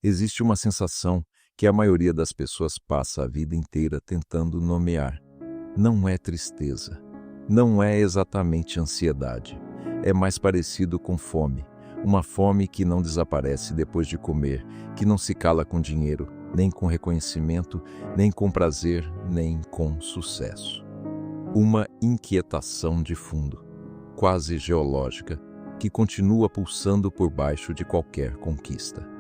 Existe uma sensação que a maioria das pessoas passa a vida inteira tentando nomear. Não é tristeza. Não é exatamente ansiedade. É mais parecido com fome. Uma fome que não desaparece depois de comer, que não se cala com dinheiro, nem com reconhecimento, nem com prazer, nem com sucesso. Uma inquietação de fundo, quase geológica, que continua pulsando por baixo de qualquer conquista.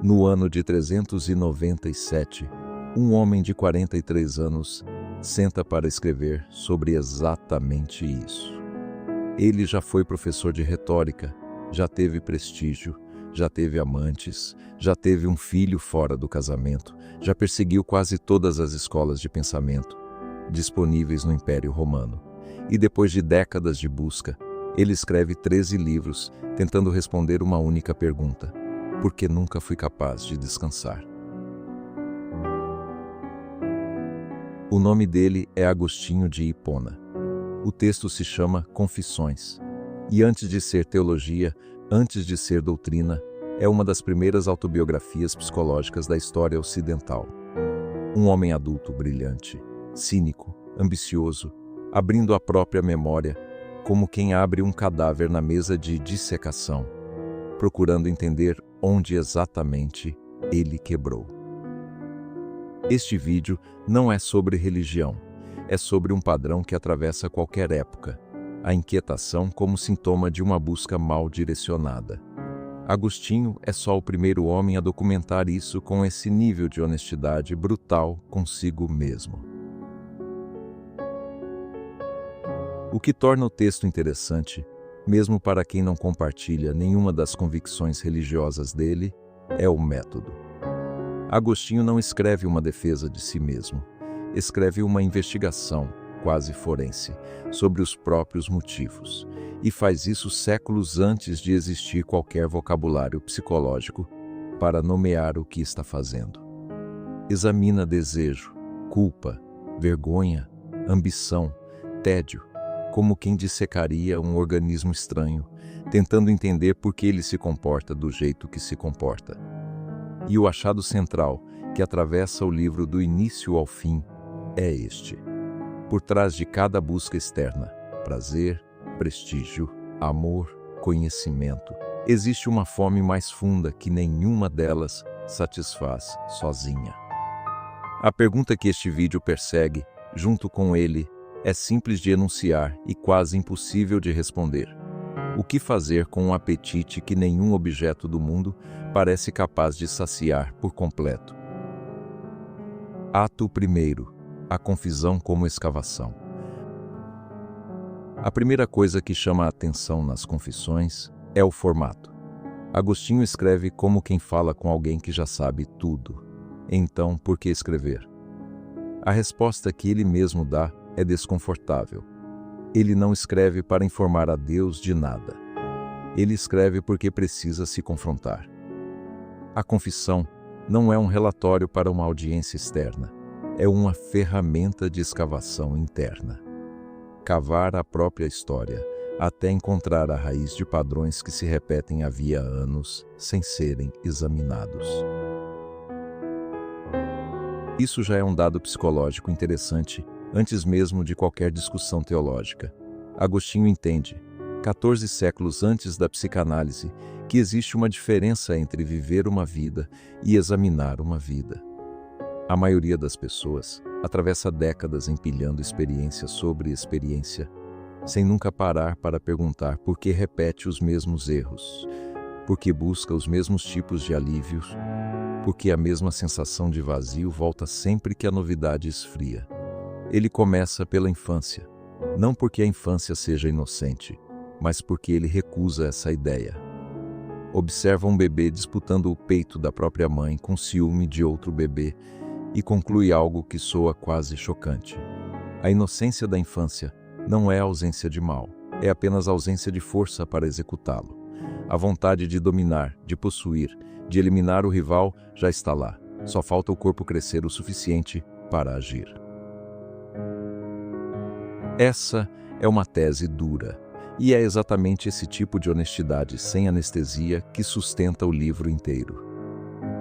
No ano de 397, um homem de 43 anos senta para escrever sobre exatamente isso. Ele já foi professor de retórica, já teve prestígio, já teve amantes, já teve um filho fora do casamento, já perseguiu quase todas as escolas de pensamento disponíveis no Império Romano. E depois de décadas de busca, ele escreve 13 livros tentando responder uma única pergunta: por que nunca fui capaz de descansar? O nome dele é Agostinho de Hipona. O texto se chama Confissões. E antes de ser teologia, antes de ser doutrina, é uma das primeiras autobiografias psicológicas da história ocidental. Um homem adulto brilhante, cínico, ambicioso, abrindo a própria memória, como quem abre um cadáver na mesa de dissecação, procurando entender onde exatamente ele quebrou. Este vídeo não é sobre religião, é sobre um padrão que atravessa qualquer época, a inquietação como sintoma de uma busca mal direcionada. Agostinho é só o primeiro homem a documentar isso com esse nível de honestidade brutal consigo mesmo. O que torna o texto interessante, mesmo para quem não compartilha nenhuma das convicções religiosas dele, é o método. Agostinho não escreve uma defesa de si mesmo, escreve uma investigação, quase forense, sobre os próprios motivos, e faz isso séculos antes de existir qualquer vocabulário psicológico para nomear o que está fazendo. Examina desejo, culpa, vergonha, ambição, tédio, como quem dissecaria um organismo estranho, tentando entender por que ele se comporta do jeito que se comporta. E o achado central, que atravessa o livro do início ao fim, é este. Por trás de cada busca externa, prazer, prestígio, amor, conhecimento, existe uma fome mais funda que nenhuma delas satisfaz sozinha. A pergunta que este vídeo persegue, junto com ele, é simples de enunciar e quase impossível de responder. O que fazer com um apetite que nenhum objeto do mundo parece capaz de saciar por completo? Ato 1. A confissão como escavação. A primeira coisa que chama a atenção nas confissões é o formato. Agostinho escreve como quem fala com alguém que já sabe tudo. Então, por que escrever? A resposta que ele mesmo dá é desconfortável. Ele não escreve para informar a Deus de nada. Ele escreve porque precisa se confrontar. A confissão não é um relatório para uma audiência externa. É uma ferramenta de escavação interna. Cavar a própria história, até encontrar a raiz de padrões que se repetem havia anos, sem serem examinados. Isso já é um dado psicológico interessante, antes mesmo de qualquer discussão teológica. Agostinho entende, 14 séculos antes da psicanálise, que existe uma diferença entre viver uma vida e examinar uma vida. A maioria das pessoas atravessa décadas empilhando experiência sobre experiência, sem nunca parar para perguntar por que repete os mesmos erros, por que busca os mesmos tipos de alívios, por que a mesma sensação de vazio volta sempre que a novidade esfria. Ele começa pela infância, não porque a infância seja inocente, mas porque ele recusa essa ideia. Observa um bebê disputando o peito da própria mãe com ciúme de outro bebê e conclui algo que soa quase chocante. A inocência da infância não é ausência de mal, é apenas ausência de força para executá-lo. A vontade de dominar, de possuir, de eliminar o rival já está lá. Só falta o corpo crescer o suficiente para agir. Essa é uma tese dura, e é exatamente esse tipo de honestidade sem anestesia que sustenta o livro inteiro.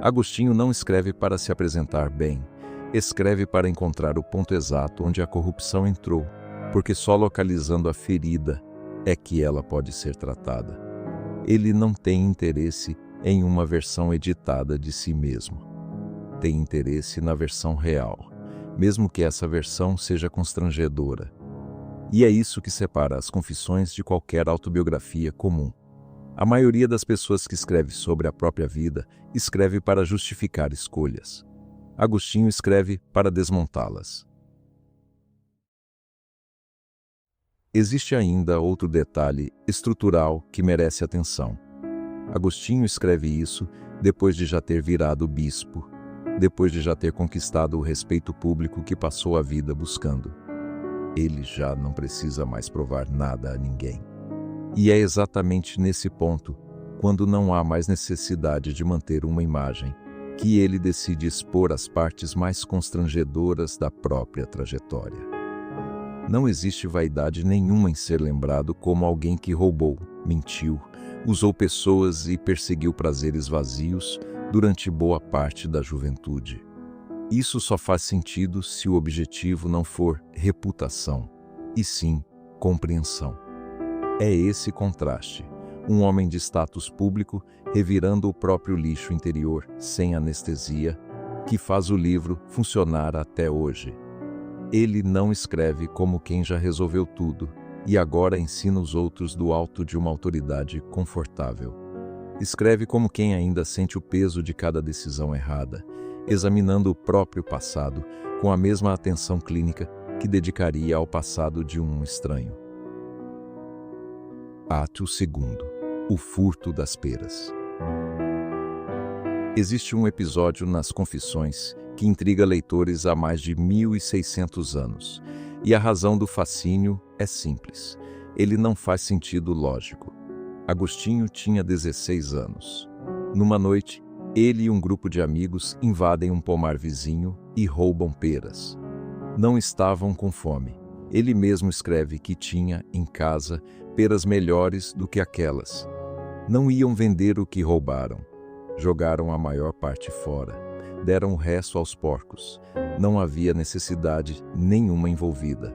Agostinho não escreve para se apresentar bem, escreve para encontrar o ponto exato onde a corrupção entrou, porque só localizando a ferida é que ela pode ser tratada. Ele não tem interesse em uma versão editada de si mesmo. Tem interesse na versão real, mesmo que essa versão seja constrangedora. E é isso que separa as confissões de qualquer autobiografia comum. A maioria das pessoas que escreve sobre a própria vida escreve para justificar escolhas. Agostinho escreve para desmontá-las. Existe ainda outro detalhe estrutural que merece atenção. Agostinho escreve isso depois de já ter virado bispo, depois de já ter conquistado o respeito público que passou a vida buscando. Ele já não precisa mais provar nada a ninguém. E é exatamente nesse ponto, quando não há mais necessidade de manter uma imagem, que ele decide expor as partes mais constrangedoras da própria trajetória. Não existe vaidade nenhuma em ser lembrado como alguém que roubou, mentiu, usou pessoas e perseguiu prazeres vazios durante boa parte da juventude. Isso só faz sentido se o objetivo não for reputação, e sim compreensão. É esse contraste, um homem de status público revirando o próprio lixo interior sem anestesia, que faz o livro funcionar até hoje. Ele não escreve como quem já resolveu tudo e agora ensina os outros do alto de uma autoridade confortável. Escreve como quem ainda sente o peso de cada decisão errada, examinando o próprio passado com a mesma atenção clínica que dedicaria ao passado de um estranho. Ato 2. O furto das peras. Existe um episódio nas Confissões que intriga leitores há mais de 1600 anos, e a razão do fascínio é simples. Ele não faz sentido lógico. Agostinho tinha 16 anos. Numa noite, ele e um grupo de amigos invadem um pomar vizinho e roubam peras. Não estavam com fome. Ele mesmo escreve que tinha, em casa, peras melhores do que aquelas. Não iam vender o que roubaram. Jogaram a maior parte fora. Deram o resto aos porcos. Não havia necessidade nenhuma envolvida.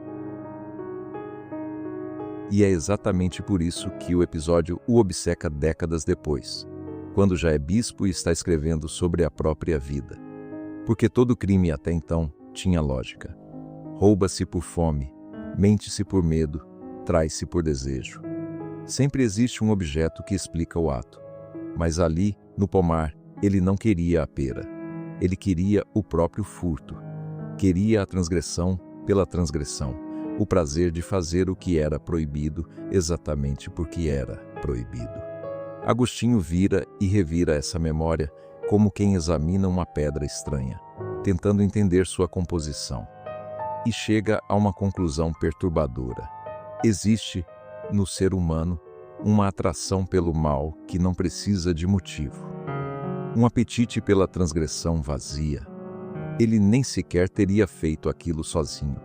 E é exatamente por isso que o episódio o obceca décadas depois, quando já é bispo e está escrevendo sobre a própria vida. Porque todo crime até então tinha lógica. Rouba-se por fome, mente-se por medo, trai-se por desejo. Sempre existe um objeto que explica o ato. Mas ali, no pomar, ele não queria a pera. Ele queria o próprio furto. Queria a transgressão pela transgressão, o prazer de fazer o que era proibido exatamente porque era proibido. Agostinho vira e revira essa memória como quem examina uma pedra estranha, tentando entender sua composição. E chega a uma conclusão perturbadora. Existe, no ser humano, uma atração pelo mal que não precisa de motivo. Um apetite pela transgressão vazia. Ele nem sequer teria feito aquilo sozinho.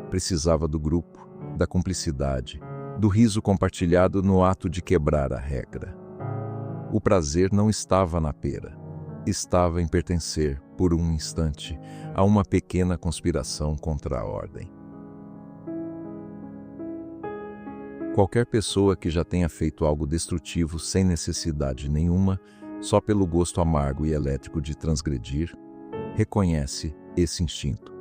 Precisava do grupo, da cumplicidade, do riso compartilhado no ato de quebrar a regra. O prazer não estava na pera. Estava em pertencer, por um instante, a uma pequena conspiração contra a ordem. Qualquer pessoa que já tenha feito algo destrutivo sem necessidade nenhuma, só pelo gosto amargo e elétrico de transgredir, reconhece esse instinto.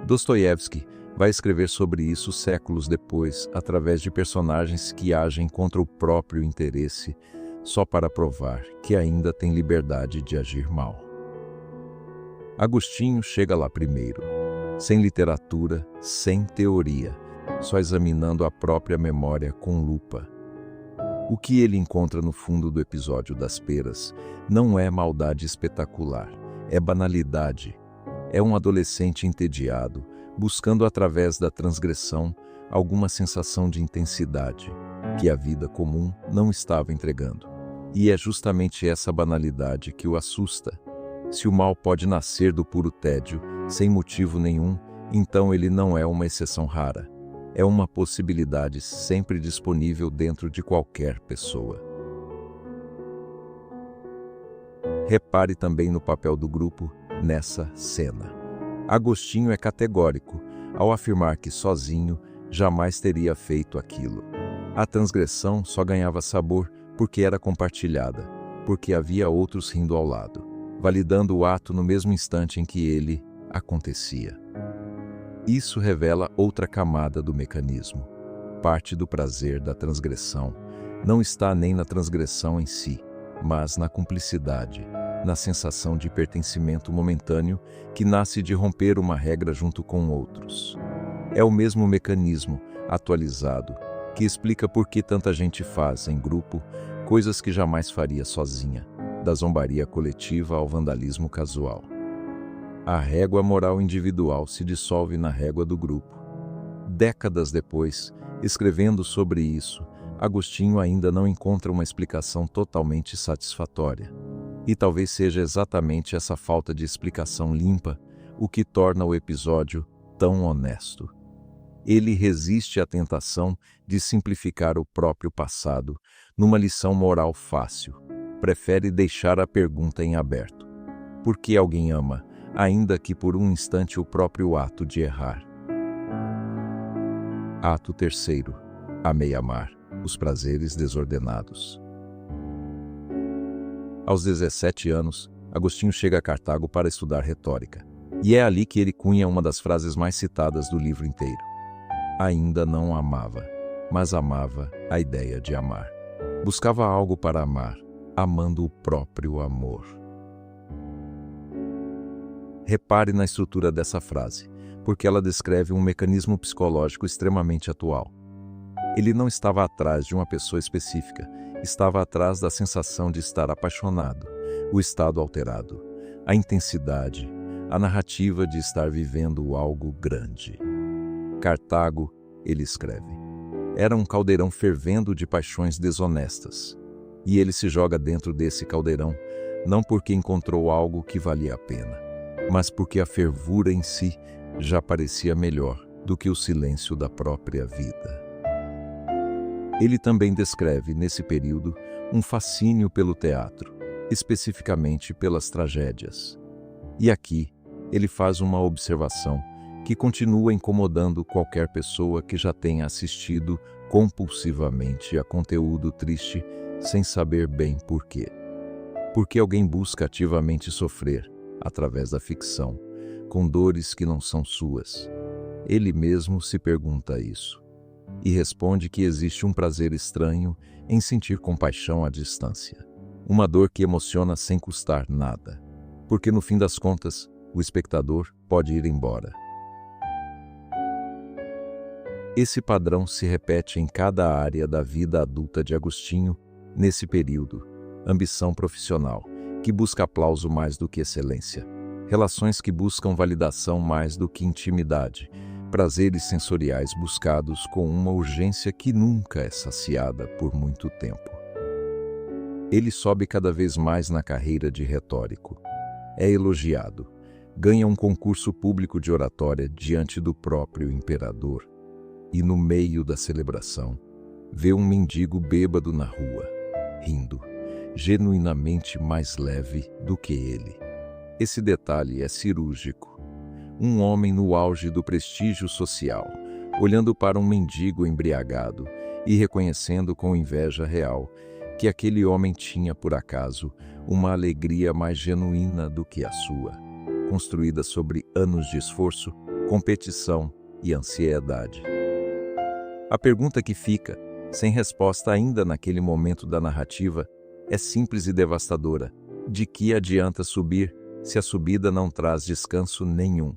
Dostoiévski vai escrever sobre isso séculos depois, através de personagens que agem contra o próprio interesse, só para provar que ainda tem liberdade de agir mal. Agostinho chega lá primeiro, sem literatura, sem teoria, só examinando a própria memória com lupa. O que ele encontra no fundo do episódio das peras não é maldade espetacular, é banalidade. É um adolescente entediado, buscando através da transgressão alguma sensação de intensidade que a vida comum não estava entregando. E é justamente essa banalidade que o assusta. Se o mal pode nascer do puro tédio, sem motivo nenhum, então ele não é uma exceção rara. É uma possibilidade sempre disponível dentro de qualquer pessoa. Repare também no papel do grupo nessa cena. Agostinho é categórico ao afirmar que sozinho jamais teria feito aquilo. A transgressão só ganhava sabor porque era compartilhada, porque havia outros rindo ao lado, validando o ato no mesmo instante em que ele acontecia. Isso revela outra camada do mecanismo. Parte do prazer da transgressão não está nem na transgressão em si, mas na cumplicidade, na sensação de pertencimento momentâneo que nasce de romper uma regra junto com outros. É o mesmo mecanismo, atualizado, que explica por que tanta gente faz, em grupo, coisas que jamais faria sozinha, da zombaria coletiva ao vandalismo casual. A régua moral individual se dissolve na régua do grupo. Décadas depois, escrevendo sobre isso, Agostinho ainda não encontra uma explicação totalmente satisfatória. E talvez seja exatamente essa falta de explicação limpa o que torna o episódio tão honesto. Ele resiste à tentação de simplificar o próprio passado numa lição moral fácil. Prefere deixar a pergunta em aberto. Por que alguém ama, ainda que por um instante, o próprio ato de errar? Ato 3. Amei amar, os prazeres desordenados. Aos 17 anos, Agostinho chega a Cartago para estudar retórica. E é ali que ele cunha uma das frases mais citadas do livro inteiro. Ainda não amava, mas amava a ideia de amar. Buscava algo para amar, amando o próprio amor. Repare na estrutura dessa frase, porque ela descreve um mecanismo psicológico extremamente atual. Ele não estava atrás de uma pessoa específica, estava atrás da sensação de estar apaixonado, o estado alterado, a intensidade, a narrativa de estar vivendo algo grande. Cartago, ele escreve, era um caldeirão fervendo de paixões desonestas. E ele se joga dentro desse caldeirão, não porque encontrou algo que valia a pena, mas porque a fervura em si já parecia melhor do que o silêncio da própria vida. Ele também descreve, nesse período, um fascínio pelo teatro, especificamente pelas tragédias. E aqui, ele faz uma observação que continua incomodando qualquer pessoa que já tenha assistido compulsivamente a conteúdo triste sem saber bem por quê. Porque alguém busca ativamente sofrer, através da ficção, com dores que não são suas. Ele mesmo se pergunta isso. E responde que existe um prazer estranho em sentir compaixão à distância. Uma dor que emociona sem custar nada. Porque no fim das contas, o espectador pode ir embora. Esse padrão se repete em cada área da vida adulta de Agostinho, nesse período. Ambição profissional, que busca aplauso mais do que excelência. Relações que buscam validação mais do que intimidade. Prazeres sensoriais buscados com uma urgência que nunca é saciada por muito tempo. Ele sobe cada vez mais na carreira de retórico. É elogiado. Ganha um concurso público de oratória diante do próprio imperador. E no meio da celebração, vê um mendigo bêbado na rua, rindo, genuinamente mais leve do que ele. Esse detalhe é cirúrgico. Um homem no auge do prestígio social, olhando para um mendigo embriagado e reconhecendo com inveja real que aquele homem tinha, por acaso, uma alegria mais genuína do que a sua, construída sobre anos de esforço, competição e ansiedade. A pergunta que fica, sem resposta ainda naquele momento da narrativa, é simples e devastadora. De que adianta subir se a subida não traz descanso nenhum?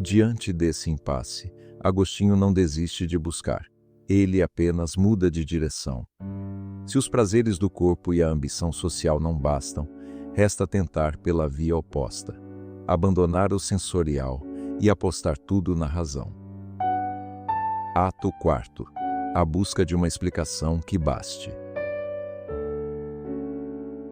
Diante desse impasse, Agostinho não desiste de buscar. Ele apenas muda de direção. Se os prazeres do corpo e a ambição social não bastam, resta tentar pela via oposta, abandonar o sensorial e apostar tudo na razão. Ato 4. A busca de uma explicação que baste.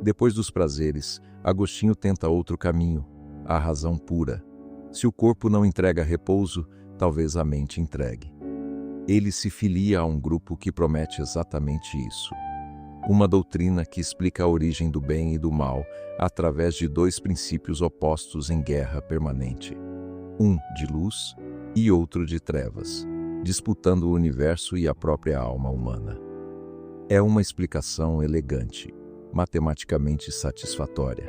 Depois dos prazeres, Agostinho tenta outro caminho, a razão pura. Se o corpo não entrega repouso, talvez a mente entregue. Ele se filia a um grupo que promete exatamente isso. uma doutrina que explica a origem do bem e do mal através de dois princípios opostos em guerra permanente, um de luz e outro de trevas, disputando o universo e a própria alma humana. É uma explicação elegante, matematicamente satisfatória.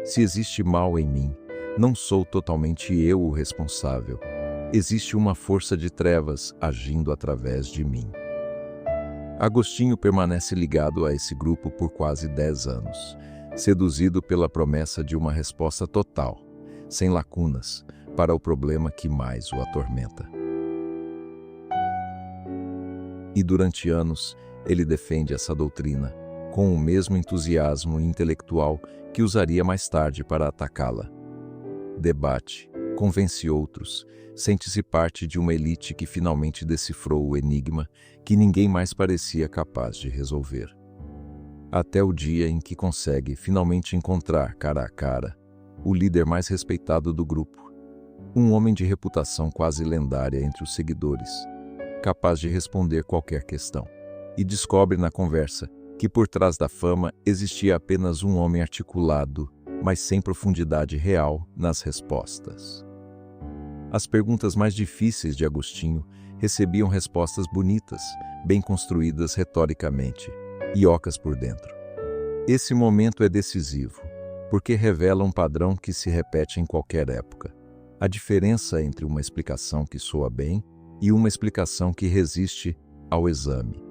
Se existe mal em mim, não sou totalmente eu o responsável. Existe uma força de trevas agindo através de mim. Agostinho permanece ligado a esse grupo por quase 10 anos, seduzido pela promessa de uma resposta total, sem lacunas, para o problema que mais o atormenta. E durante anos, ele defende essa doutrina, com o mesmo entusiasmo intelectual que usaria mais tarde para atacá-la. Debate, convence outros, sente-se parte de uma elite que finalmente decifrou o enigma que ninguém mais parecia capaz de resolver. Até o dia em que consegue finalmente encontrar cara a cara o líder mais respeitado do grupo, um homem de reputação quase lendária entre os seguidores, capaz de responder qualquer questão, e descobre na conversa que por trás da fama existia apenas um homem articulado, mas sem profundidade real nas respostas. As perguntas mais difíceis de Agostinho recebiam respostas bonitas, bem construídas retoricamente, e ocas por dentro. Esse momento é decisivo, porque revela um padrão que se repete em qualquer época. A diferença entre uma explicação que soa bem e uma explicação que resiste ao exame.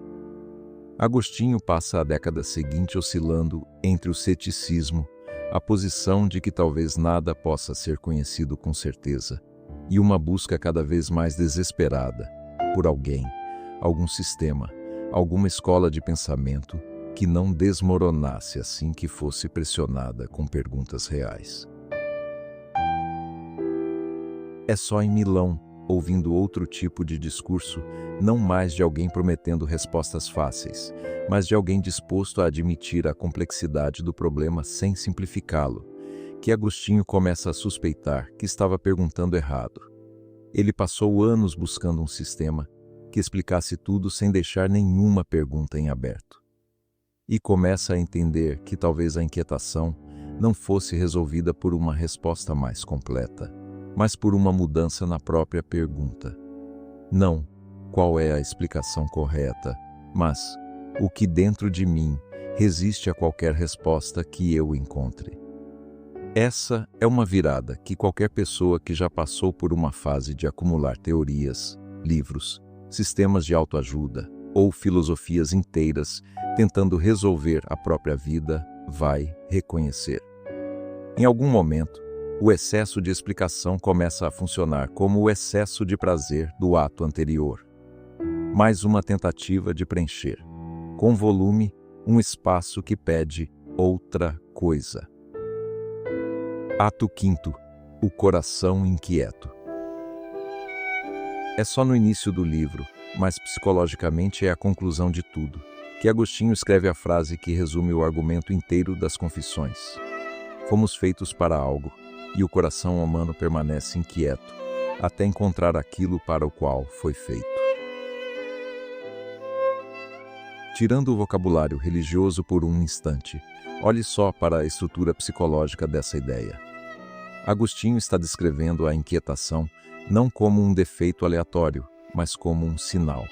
Agostinho passa a década seguinte oscilando entre o ceticismo, a posição de que talvez nada possa ser conhecido com certeza, e uma busca cada vez mais desesperada por alguém, algum sistema, alguma escola de pensamento que não desmoronasse assim que fosse pressionada com perguntas reais. É só em Milão, ouvindo outro tipo de discurso, não mais de alguém prometendo respostas fáceis, mas de alguém disposto a admitir a complexidade do problema sem simplificá-lo, que Agostinho começa a suspeitar que estava perguntando errado. Ele passou anos buscando um sistema que explicasse tudo sem deixar nenhuma pergunta em aberto. E começa a entender que talvez a inquietação não fosse resolvida por uma resposta mais completa, mas por uma mudança na própria pergunta. Não qual é a explicação correta, mas o que dentro de mim resiste a qualquer resposta que eu encontre. Essa é uma virada que qualquer pessoa que já passou por uma fase de acumular teorias, livros, sistemas de autoajuda ou filosofias inteiras tentando resolver a própria vida vai reconhecer. Em algum momento, o excesso de explicação começa a funcionar como o excesso de prazer do ato anterior. Mais uma tentativa de preencher, com volume, um espaço que pede outra coisa. Ato 5. O coração inquieto. É só no início do livro, mas psicologicamente é a conclusão de tudo, que Agostinho escreve a frase que resume o argumento inteiro das Confissões. Fomos feitos para algo, e o coração humano permanece inquieto, até encontrar aquilo para o qual foi feito. Tirando o vocabulário religioso por um instante, olhe só para a estrutura psicológica dessa ideia. Agostinho está descrevendo a inquietação não como um defeito aleatório, mas como um sinal.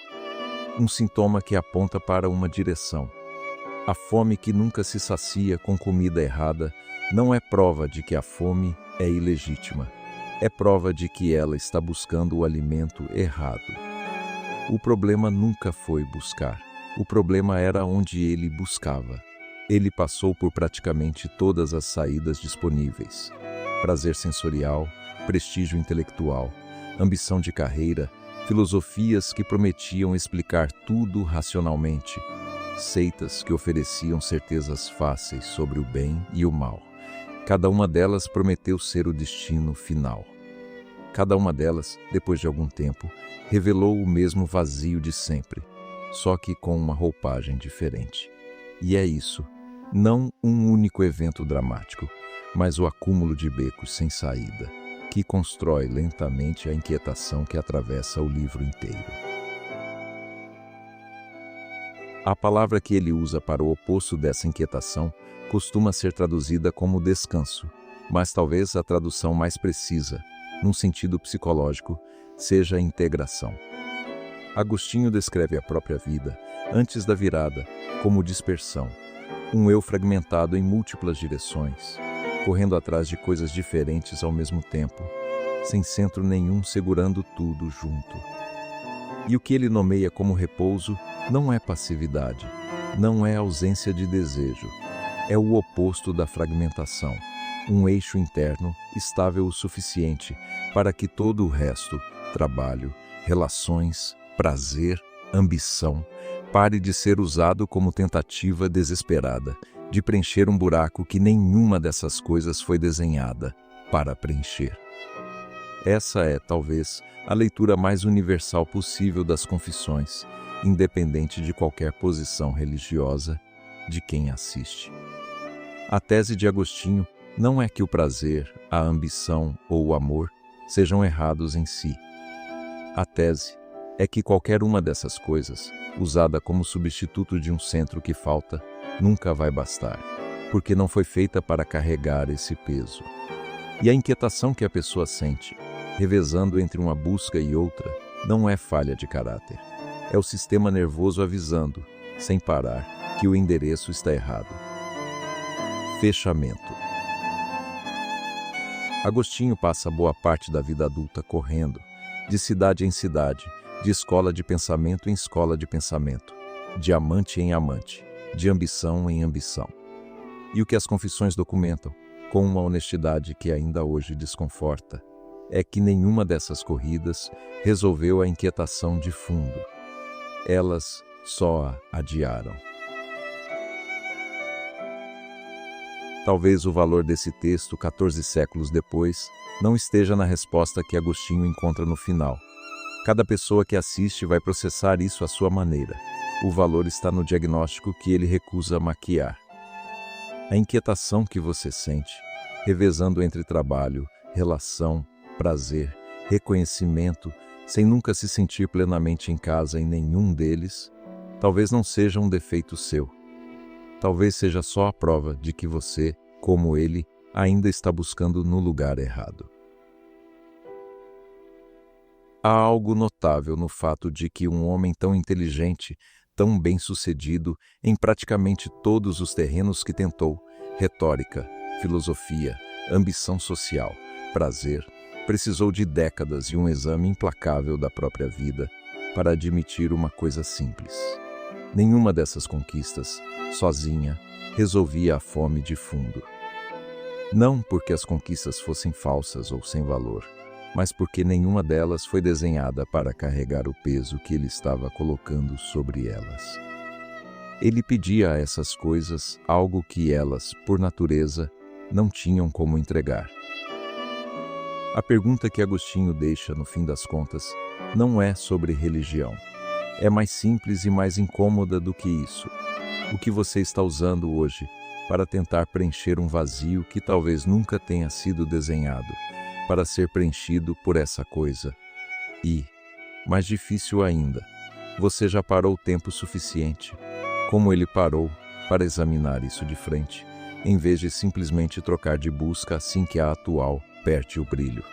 Um sintoma que aponta para uma direção. A fome que nunca se sacia com comida errada não é prova de que a fome é ilegítima. É prova de que ela está buscando o alimento errado. O problema nunca foi buscar. O problema era onde ele buscava. Ele passou por praticamente todas as saídas disponíveis. Prazer sensorial, prestígio intelectual, ambição de carreira, filosofias que prometiam explicar tudo racionalmente, seitas que ofereciam certezas fáceis sobre o bem e o mal. Cada uma delas prometeu ser o destino final. Cada uma delas, depois de algum tempo, revelou o mesmo vazio de sempre, só que com uma roupagem diferente. E é isso, não um único evento dramático, mas o acúmulo de becos sem saída, que constrói lentamente a inquietação que atravessa o livro inteiro. A palavra que ele usa para o oposto dessa inquietação costuma ser traduzida como descanso, mas talvez a tradução mais precisa, num sentido psicológico, seja integração. Agostinho descreve a própria vida, antes da virada, como dispersão, um eu fragmentado em múltiplas direções, correndo atrás de coisas diferentes ao mesmo tempo, sem centro nenhum segurando tudo junto. E o que ele nomeia como repouso não é passividade, não é ausência de desejo, é o oposto da fragmentação, um eixo interno estável o suficiente para que todo o resto, trabalho, relações, prazer, ambição, pare de ser usado como tentativa desesperada de preencher um buraco que nenhuma dessas coisas foi desenhada para preencher. Essa é, talvez, a leitura mais universal possível das confissões, independente de qualquer posição religiosa de quem assiste. A tese de Agostinho não é que o prazer, a ambição ou o amor sejam errados em si. A tese é que qualquer uma dessas coisas, usada como substituto de um centro que falta, nunca vai bastar, porque não foi feita para carregar esse peso. E a inquietação que a pessoa sente, revezando entre uma busca e outra, não é falha de caráter. É o sistema nervoso avisando, sem parar, que o endereço está errado. Fechamento. Agostinho passa boa parte da vida adulta correndo, de cidade em cidade, de escola de pensamento em escola de pensamento, de amante em amante, de ambição em ambição. E o que as confissões documentam, com uma honestidade que ainda hoje desconforta, é que nenhuma dessas corridas resolveu a inquietação de fundo. Elas só a adiaram. Talvez o valor desse texto, 14 séculos depois, não esteja na resposta que Agostinho encontra no final. Cada pessoa que assiste vai processar isso à sua maneira. O valor está no diagnóstico que ele recusa maquiar. A inquietação que você sente, revezando entre trabalho, relação, prazer, reconhecimento, sem nunca se sentir plenamente em casa em nenhum deles, talvez não seja um defeito seu. Talvez seja só a prova de que você, como ele, ainda está buscando no lugar errado. Há algo notável no fato de que um homem tão inteligente, tão bem-sucedido em praticamente todos os terrenos que tentou, retórica, filosofia, ambição social, prazer, precisou de décadas e um exame implacável da própria vida para admitir uma coisa simples. Nenhuma dessas conquistas, sozinha, resolvia a fome de fundo. Não porque as conquistas fossem falsas ou sem valor, mas porque nenhuma delas foi desenhada para carregar o peso que ele estava colocando sobre elas. Ele pedia a essas coisas algo que elas, por natureza, não tinham como entregar. A pergunta que Agostinho deixa, no fim das contas, não é sobre religião. É mais simples e mais incômoda do que isso. O que você está usando hoje para tentar preencher um vazio que talvez nunca tenha sido desenhado para ser preenchido por essa coisa. E, mais difícil ainda, você já parou tempo suficiente, como ele parou, para examinar isso de frente, em vez de simplesmente trocar de busca assim que a atual perde o brilho.